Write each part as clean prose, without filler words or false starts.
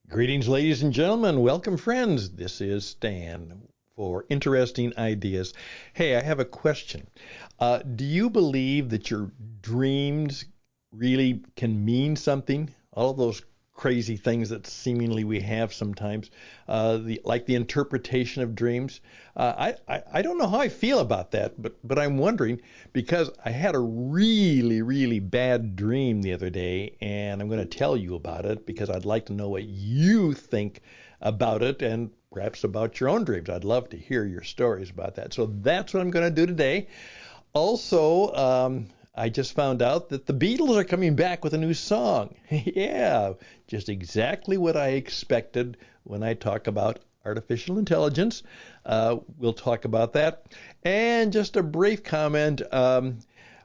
Greetings, ladies and gentlemen. Welcome, friends. This is Stan for Interesting Ideas. Hey, I have a question. Do you believe that your dreams really can mean something? All of those crazy things that seemingly we have sometimes, like the interpretation of dreams. I don't know how I feel about that, but I'm wondering because I had a really bad dream the other day, and I'm going to tell you about it because I'd like to know what you think about it and perhaps about your own dreams. I'd love to hear your stories about that. So that's what I'm going to do today. Also, I just found out that the Beatles are coming back with a new song. Yeah, just exactly what I expected when I talk about artificial intelligence. We'll talk about that. And just a brief comment,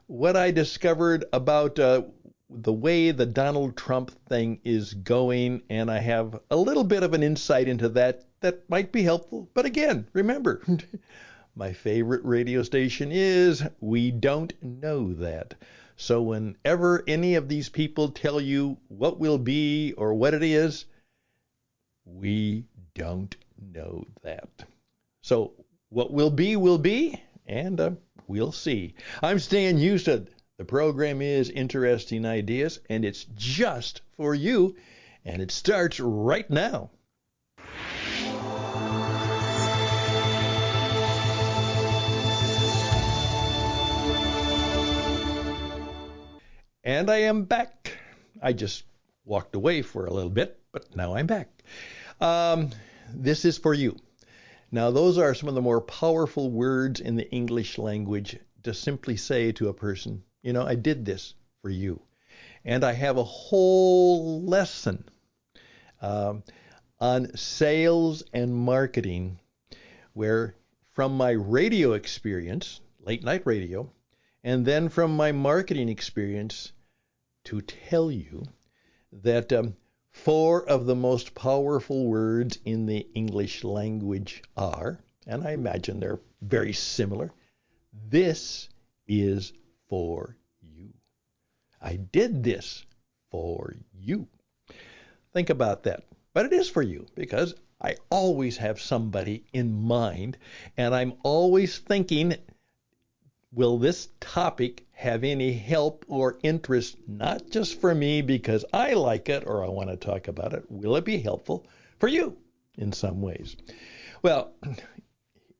what I discovered about the way the Donald Trump thing is going, and I have a little bit of an insight into that might be helpful. But again, remember, my favorite radio station is We Don't Know That. So whenever any of these people tell you what will be or what it is, we don't know that. So what will be, and we'll see. I'm Stan Houston. The program is Interesting Ideas, and it's just for you, and it starts right now. And I am back. I just walked away for a little bit, but now I'm back. This is for you. Now, those are some of the more powerful words in the English language to simply say to a person, you know, I did this for you. And I have a whole lesson on sales and marketing where from my radio experience, late night radio, and then from my marketing experience to tell you that four of the most powerful words in the English language are, and I imagine they're very similar, this is for you. I did this for you. Think about that. But it is for you because I always have somebody in mind, and I'm always thinking, will this topic have any help or interest, not just for me because I like it or I want to talk about it? Will it be helpful for you in some ways? Well,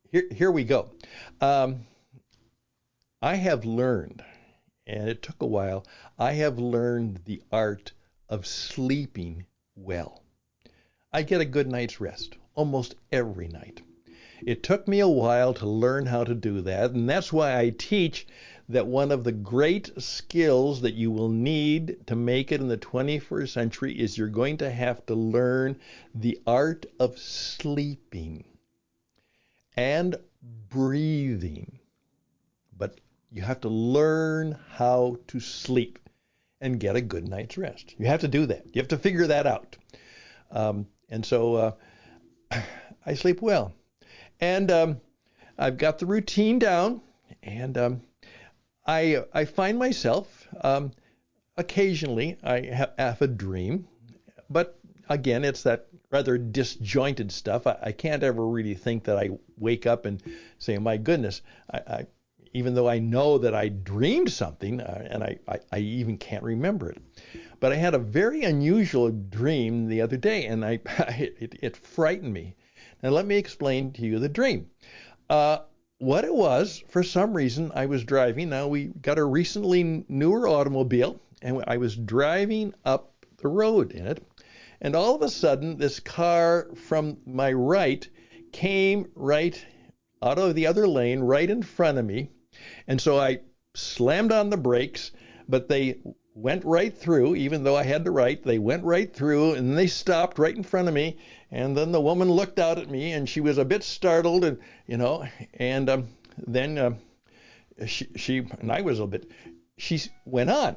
here we go. I have learned, and it took a while, I have learned the art of sleeping well. I get a good night's rest almost every night. It took me a while to learn how to do that, and that's why I teach that one of the great skills that you will need to make it in the 21st century is you're going to have to learn the art of sleeping and breathing. But you have to learn how to sleep and get a good night's rest. You have to do that. You have to figure that out. And so I sleep well. And I've got the routine down, and I find myself occasionally I have a dream, but again, it's that rather disjointed stuff. I can't ever really think that I wake up and say, my goodness, even though I know that I dreamed something, and I even can't remember it. But I had a very unusual dream the other day, and it frightened me. Now, let me explain to you the dream. What it was, for some reason, I was driving. Now, we got a recently newer automobile, and I was driving up the road in it. And all of a sudden, this car from my right came right out of the other lane, right in front of me. And so I slammed on the brakes, but they went right through, even though I had the right, they went right through, and they stopped right in front of me. And then the woman looked out at me, and she was a bit startled, and then she and I was a bit, she went on.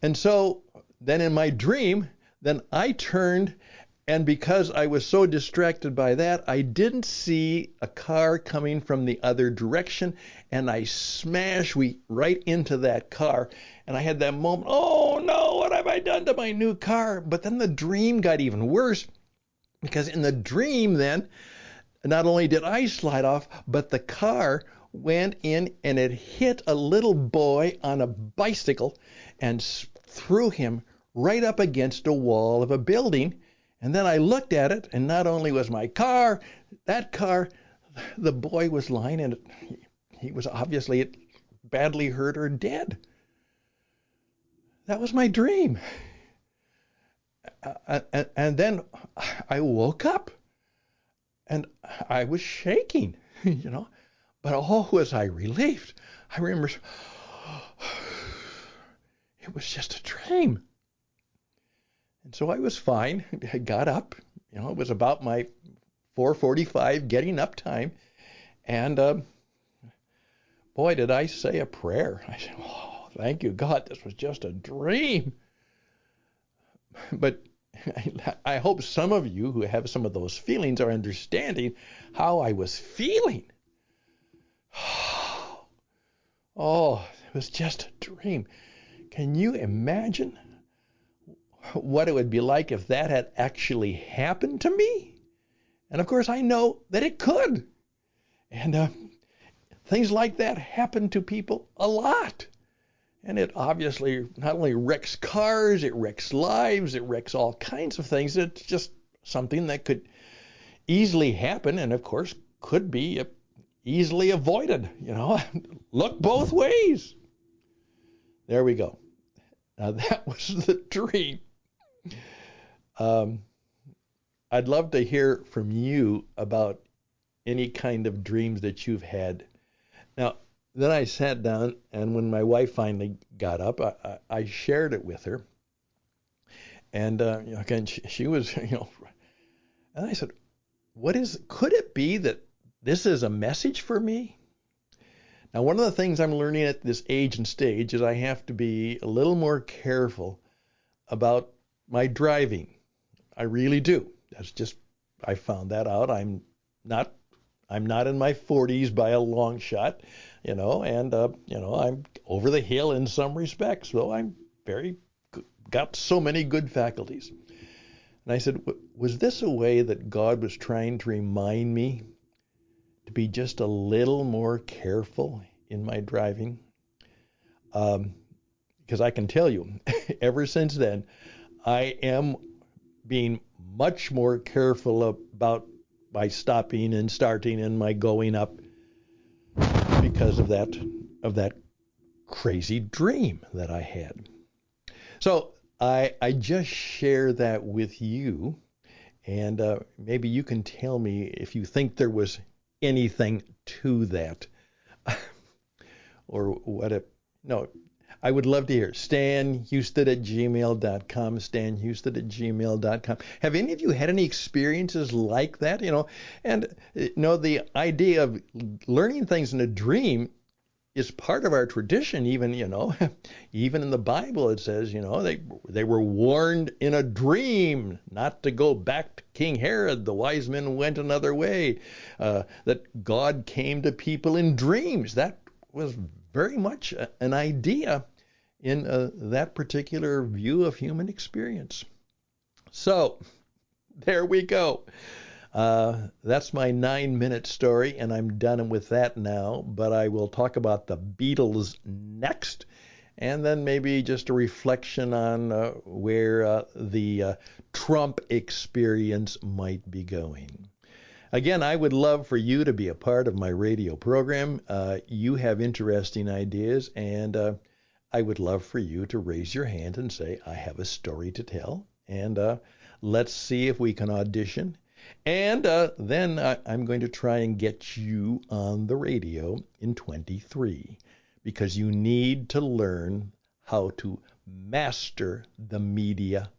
And so then in my dream, then I turned, and because I was so distracted by that, I didn't see a car coming from the other direction, and I smashed right into that car. And I had that moment, oh no, what have I done to my new car? But then the dream got even worse. Because in the dream then, not only did I slide off, but the car went in and it hit a little boy on a bicycle and threw him right up against a wall of a building. And then I looked at it, and not only was my car, the boy was lying in it. He was obviously badly hurt or dead. That was my dream. And then I woke up, and I was shaking, But oh, was I relieved. I remember it was just a dream. And so I was fine. I got up. It was about my 4:45 getting up time. And boy, did I say a prayer. I said, oh, thank you, God. This was just a dream. But I hope some of you who have some of those feelings are understanding how I was feeling. Oh, it was just a dream. Can you imagine what it would be like if that had actually happened to me? And of course, I know that it could. And things like that happen to people a lot. And it obviously not only wrecks cars, it wrecks lives, it wrecks all kinds of things. It's just something that could easily happen and, of course, could be easily avoided. Look both ways. There we go. Now, that was the dream. I'd love to hear from you about any kind of dreams that you've had. Now, then I sat down, and when my wife finally got up, I shared it with her. And again, she was, and I said, could it be that this is a message for me? Now, one of the things I'm learning at this age and stage is I have to be a little more careful about my driving. I really do. I found that out. I'm not in my 40s by a long shot, and I'm over the hill in some respects, though I'm got so many good faculties. And I said, was this a way that God was trying to remind me to be just a little more careful in my driving? Because I can tell you, ever since then, I am being much more careful about my stopping and starting and my going up because of that crazy dream that I had. So I just share that with you, and maybe you can tell me if you think there was anything to that. Or what no, I would love to hear. StanHouston@gmail.com, StanHouston@gmail.com. Have any of you had any experiences like that? And the idea of learning things in a dream is part of our tradition. Even even in the Bible it says they were warned in a dream not to go back to King Herod. The wise men went another way. That God came to people in dreams. That was very much an idea in that particular view of human experience. So there we go. That's my 9-minute story, and I'm done with that now. But I will talk about the Beatles next, and then maybe just a reflection on where the Trump experience might be going. Again, I would love for you to be a part of my radio program. You have interesting ideas, and I would love for you to raise your hand and say, I have a story to tell, and let's see if we can audition. And then I'm going to try and get you on the radio in 23, because you need to learn how to master the media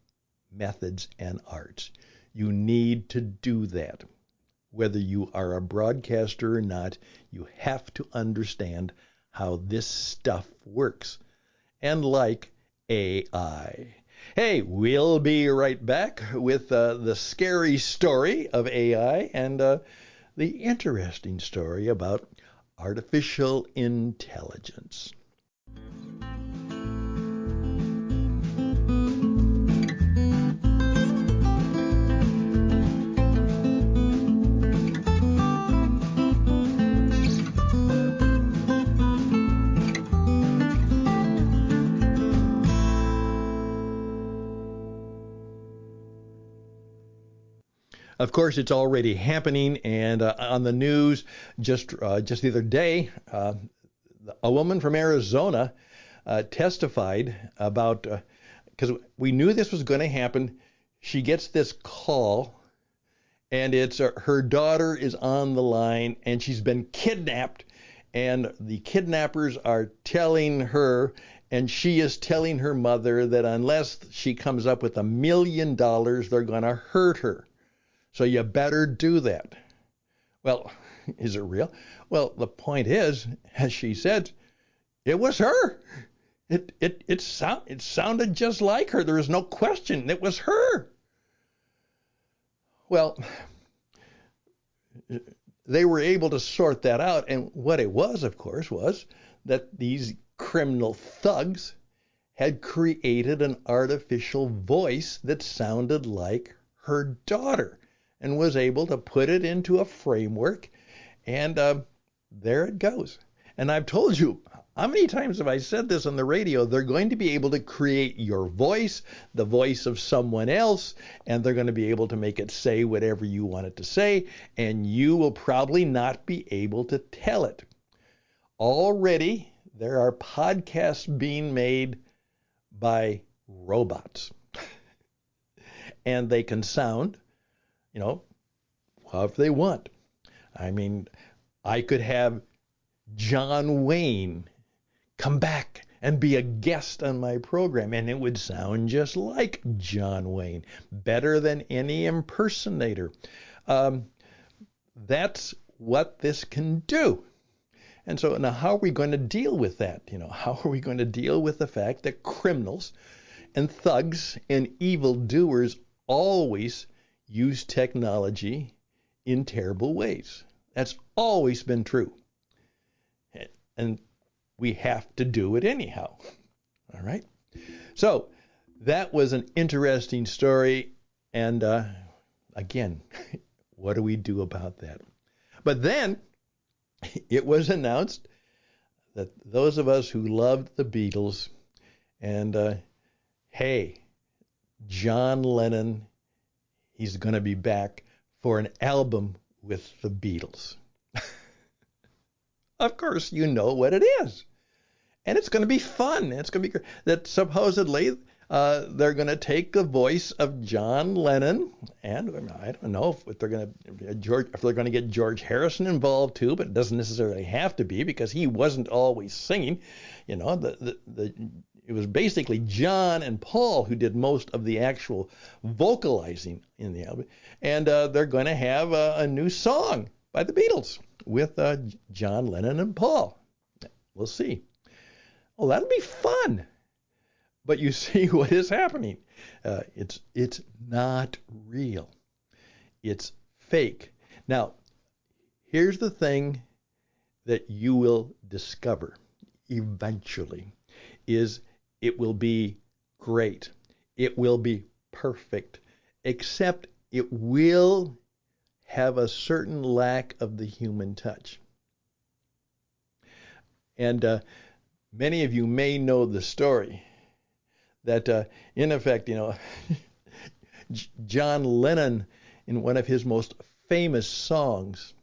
methods and arts. You need to do that. Whether you are a broadcaster or not, you have to understand how this stuff works. And like AI. Hey, we'll be right back with the scary story of AI and the interesting story about artificial intelligence. Of course, it's already happening, and on the news just the other day, a woman from Arizona testified about, because we knew this was going to happen. She gets this call, and it's her daughter is on the line, and she's been kidnapped, and the kidnappers are telling her, and she is telling her mother that unless she comes up with $1 million, they're going to hurt her. So you better do that. Well, is it real? Well, the point is, as she said, it was her. It sounded just like her. There was no question. It was her. Well, they were able to sort that out. And what it was, of course, was that these criminal thugs had created an artificial voice that sounded like her daughter and was able to put it into a framework. And there it goes. And I've told you, how many times have I said this on the radio? They're going to be able to create your voice, the voice of someone else, and they're going to be able to make it say whatever you want it to say, and you will probably not be able to tell it. Already, there are podcasts being made by robots. And they can sound, however they want. I mean, I could have John Wayne come back and be a guest on my program, and it would sound just like John Wayne, better than any impersonator. That's what this can do. And so now how are we going to deal with that? How are we going to deal with the fact that criminals and thugs and evildoers always use technology in terrible ways? That's always been true. And we have to do it anyhow. All right? So that was an interesting story. And again, what do we do about that? But then it was announced that those of us who loved the Beatles, and hey, John Lennon, he's going to be back for an album with the Beatles. Of course, you know what it is. And it's going to be fun. It's going to be great. That supposedly they're going to take the voice of John Lennon, and I don't know if they're going to get George Harrison involved too, but it doesn't necessarily have to be because he wasn't always singing. It was basically John and Paul who did most of the actual vocalizing in the album. And they're going to have a new song by the Beatles with John Lennon and Paul. We'll see. Oh, that'll be fun. But you see what is happening. It's not real. It's fake. Now, here's the thing that you will discover eventually is it will be great. It will be perfect, except it will have a certain lack of the human touch. And many of you may know the story that, in effect, John Lennon, in one of his most famous songs,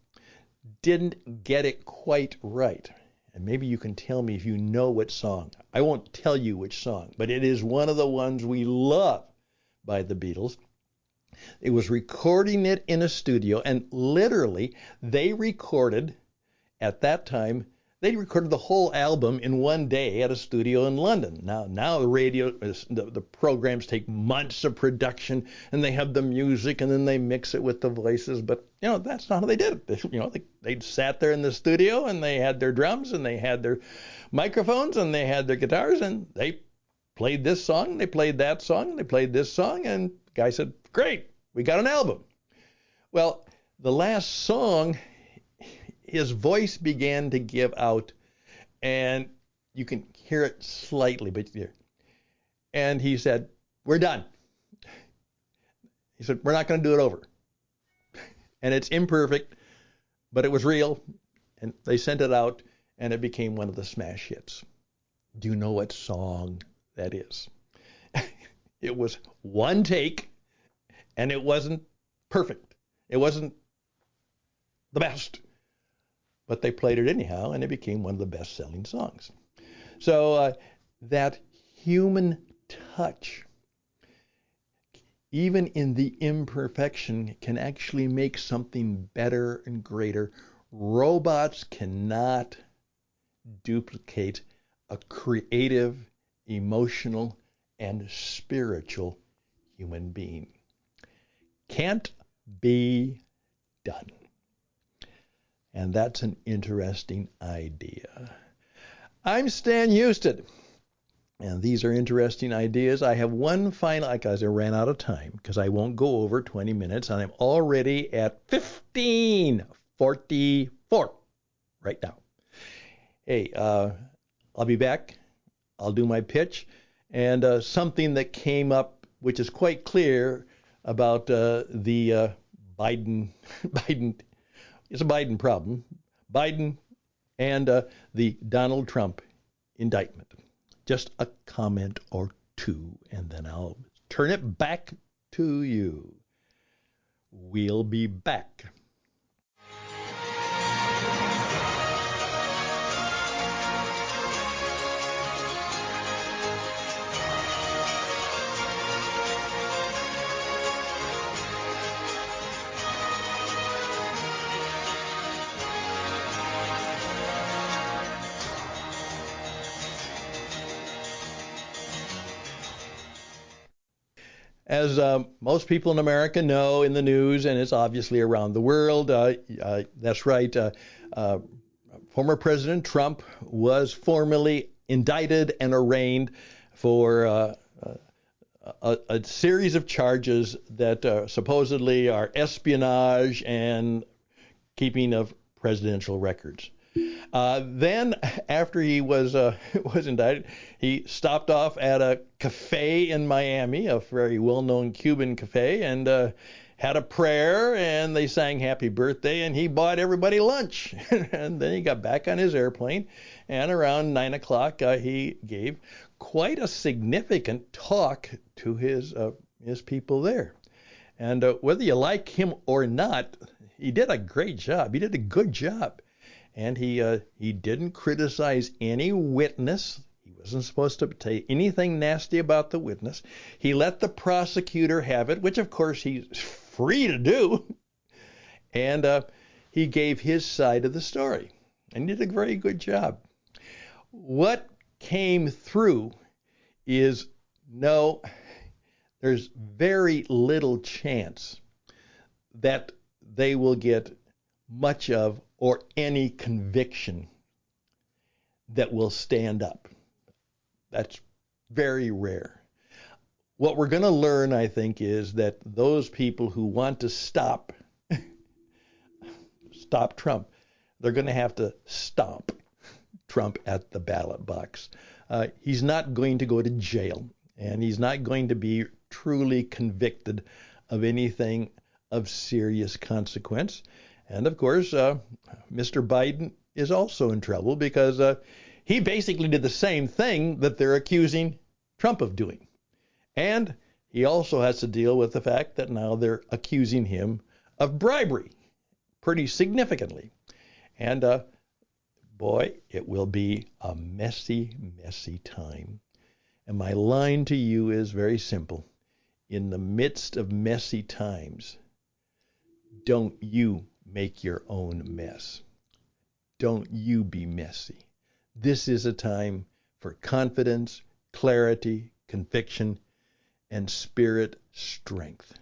didn't get it quite right. And maybe you can tell me if you know what song. I won't tell you which song, but it is one of the ones we love by the Beatles. It was recording it in a studio, and literally they recorded, at that time, they recorded the whole album in one day at a studio in London. Now the programs take months of production, and they have the music, and then they mix it with the voices. But that's not how they did it. They sat there in the studio, and they had their drums, and they had their microphones, and they had their guitars, and they played this song, they played that song, they played this song, and the guy said, "Great, we got an album." Well, the last song, his voice began to give out, and you can hear it slightly, but and he said, "We're done." He said, "We're not going to do it over." And it's imperfect, but it was real, and they sent it out, and it became one of the smash hits. Do you know what song that is? It was one take, and it wasn't perfect. It wasn't the best, but they played it anyhow, and it became one of the best-selling songs. So that human touch, even in the imperfection, can actually make something better and greater. Robots cannot duplicate a creative, emotional, and spiritual human being. Can't be done. And that's an interesting idea. I'm Stan Houston, and these are interesting ideas. I have one final, because I ran out of time, because I won't go over 20 minutes, and I'm already at 15:44 right now. Hey, I'll be back. I'll do my pitch, and something that came up, which is quite clear about the Biden. It's a Biden problem. Biden and the Donald Trump indictment. Just a comment or two, and then I'll turn it back to you. We'll be back. As most people in America know in the news, and it's obviously around the world, that's right, former President Trump was formally indicted and arraigned for a series of charges that supposedly are espionage and keeping of presidential records. Then, after he was indicted, he stopped off at a cafe in Miami, a very well-known Cuban cafe, and had a prayer, and they sang happy birthday, and he bought everybody lunch. And then he got back on his airplane, and around 9 o'clock, he gave quite a significant talk to his people there. And whether you like him or not, he did a great job. He did a good job. And he didn't criticize any witness. He wasn't supposed to say anything nasty about the witness. He let the prosecutor have it, which of course he's free to do. And he gave his side of the story. And he did a very good job. What came through is, no, there's very little chance that they will get much of or any conviction that will stand up. That's very rare. What we're going to learn, I think, is that those people who want to stop Trump, they're going to have to stomp Trump at the ballot box. He's not going to go to jail, and he's not going to be truly convicted of anything of serious consequence. And of course, Mr. Biden is also in trouble because he basically did the same thing that they're accusing Trump of doing. And he also has to deal with the fact that now they're accusing him of bribery pretty significantly. And boy, it will be a messy, messy time. And my line to you is very simple. In the midst of messy times, don't you make your own mess. Don't you be messy. This is a time for confidence, clarity, conviction, and spirit strength.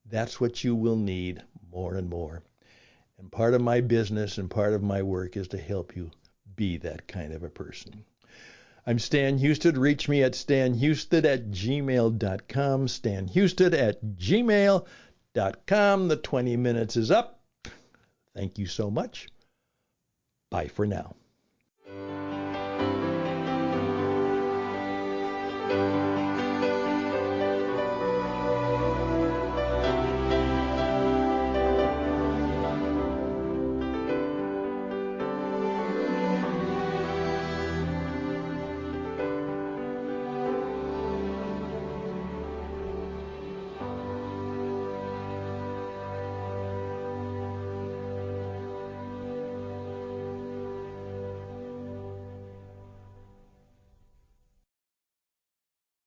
That's what you will need more and more. And part of my business and part of my work is to help you be that kind of a person. I'm Stan Houston. Reach me at stanhouston@gmail.com. stanhouston@gmail.com. The 20 minutes is up. Thank you so much. Bye for now.